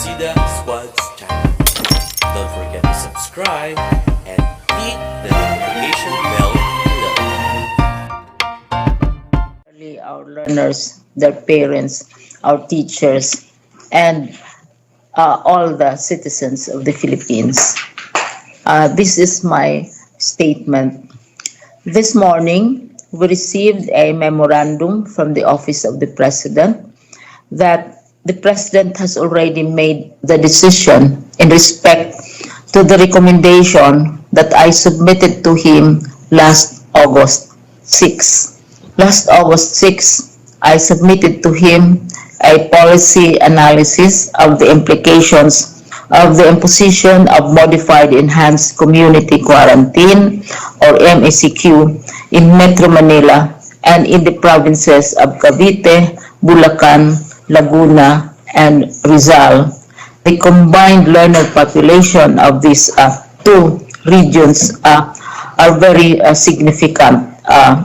Sida Squad's channel. Don't forget to subscribe and hit the notification bell below. Our learners, their parents, our teachers, and all the citizens of the Philippines. This is my statement. This morning, we received a memorandum from the Office of the President that the President has already made the decision in respect to the recommendation that I submitted to him last August 6. Last August 6, I submitted to him a policy analysis of the implications of the imposition of Modified Enhanced Community Quarantine or MECQ in Metro Manila and in the provinces of Cavite, Bulacan, Laguna, and Rizal. The combined learner population of these two regions are very significant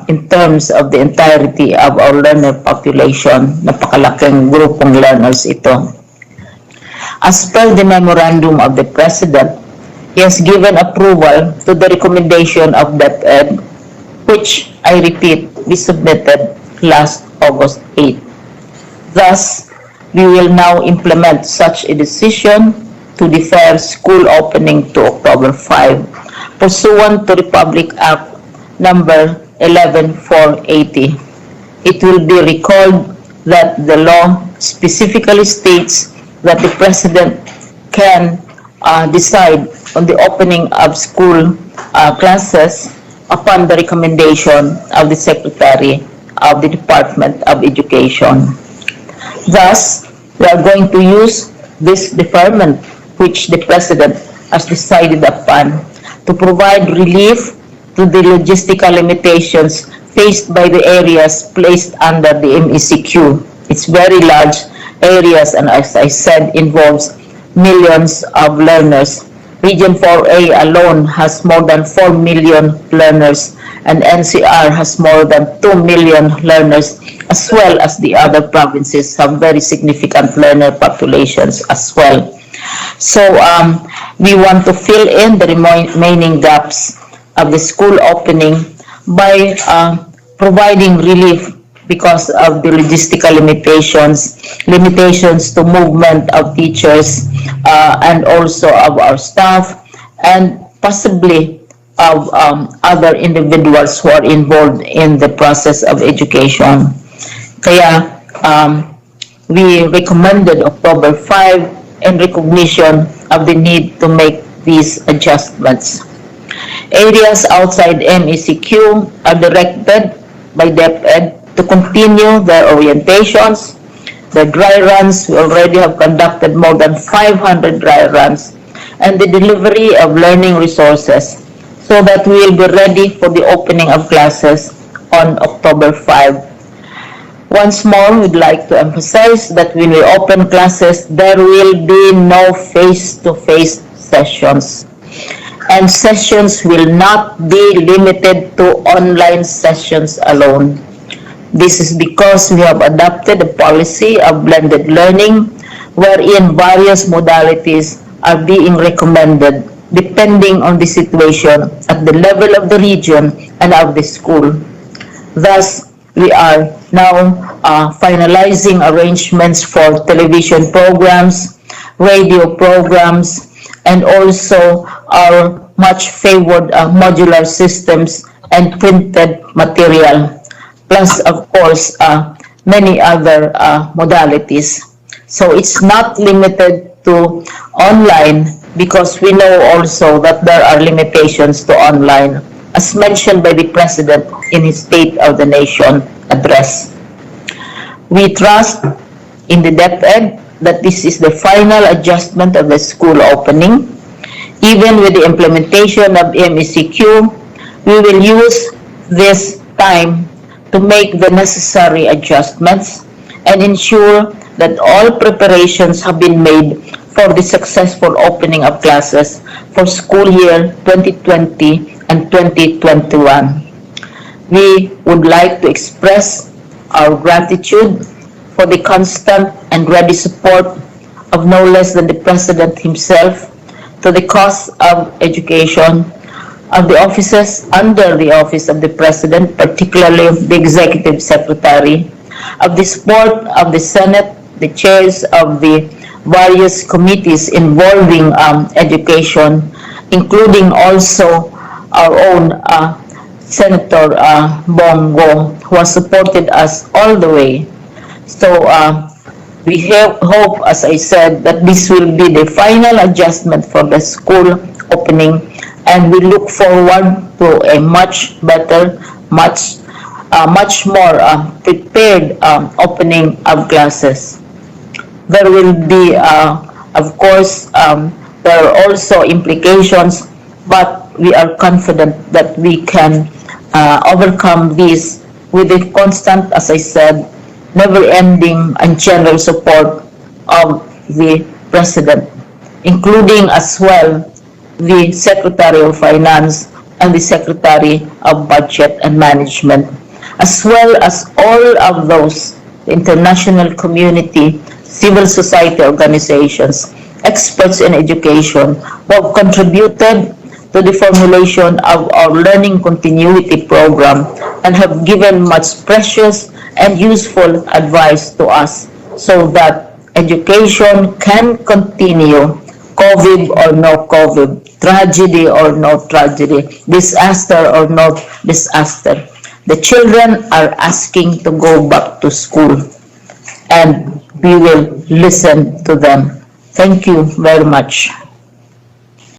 in terms of the entirety of our learner population. Napakalaking grupong learners ito. As per the memorandum of the President, he has given approval to the recommendation of Deped, which, I repeat, we submitted last August 8. Thus, we will now implement such a decision to defer school opening to October 5, pursuant to Republic Act number 11480. It will be recalled that the law specifically states that the President can decide on the opening of school classes upon the recommendation of the Secretary of the Department of Education. Thus, we are going to use this deferment which the President has decided upon to provide relief to the logistical limitations faced by the areas placed under the MECQ. It's very large areas and, as I said, involves millions of learners. Region 4A alone has more than 4 million learners and NCR has more than 2 million learners, as well as the other provinces have very significant learner populations as well. So we want to fill in the remaining gaps of the school opening by providing relief because of the logistical limitations to movement of teachers and also of our staff and possibly of other individuals who are involved in the process of education. Kaya we recommended October 5 in recognition of the need to make these adjustments. Areas outside MECQ are directed by Deped to continue their orientations. The dry runs, we already have conducted more than 500 dry runs, and the delivery of learning resources so that we will be ready for the opening of classes on October 5. Once more, we'd like to emphasize that when we open classes, there will be no face-to-face sessions. And sessions will not be limited to online sessions alone. This is because we have adopted a policy of blended learning wherein various modalities are being recommended depending on the situation at the level of the region and of the school. Thus, we are now finalizing arrangements for television programs, radio programs, and also our much favored modular systems and printed material, plus of course many other modalities. So it's not limited to online because we know also that there are limitations to online, as mentioned by the President in his State of the Nation address. We trust in the Deped that this is the final adjustment of the school opening. Even with the implementation of MECQ, we will use this time to make the necessary adjustments and ensure that all preparations have been made for the successful opening of classes for school year 2020 and 2021. We would like to express our gratitude for the constant and ready support of no less than the President himself to the cost of education of the offices under the office of the President, particularly the Executive Secretary, of the support of the Senate, the chairs of the various committees involving education, including also our own Senator Bongo, who has supported us all the way. So we hope, as I said, that this will be the final adjustment for the school opening, and we look forward to a much better, much more prepared opening of classes. There will be, of course, there are also implications, but we are confident that we can overcome this with the constant, as I said, never-ending and general support of the President, including as well the Secretary of Finance and the Secretary of Budget and Management, as well as all of those international community, civil society organizations, experts in education who have contributed to the formulation of our learning continuity program and have given much precious and useful advice to us so that education can continue, COVID or no COVID, tragedy or no tragedy, disaster or no disaster. The children are asking to go back to school, and we will listen to them. Thank you very much.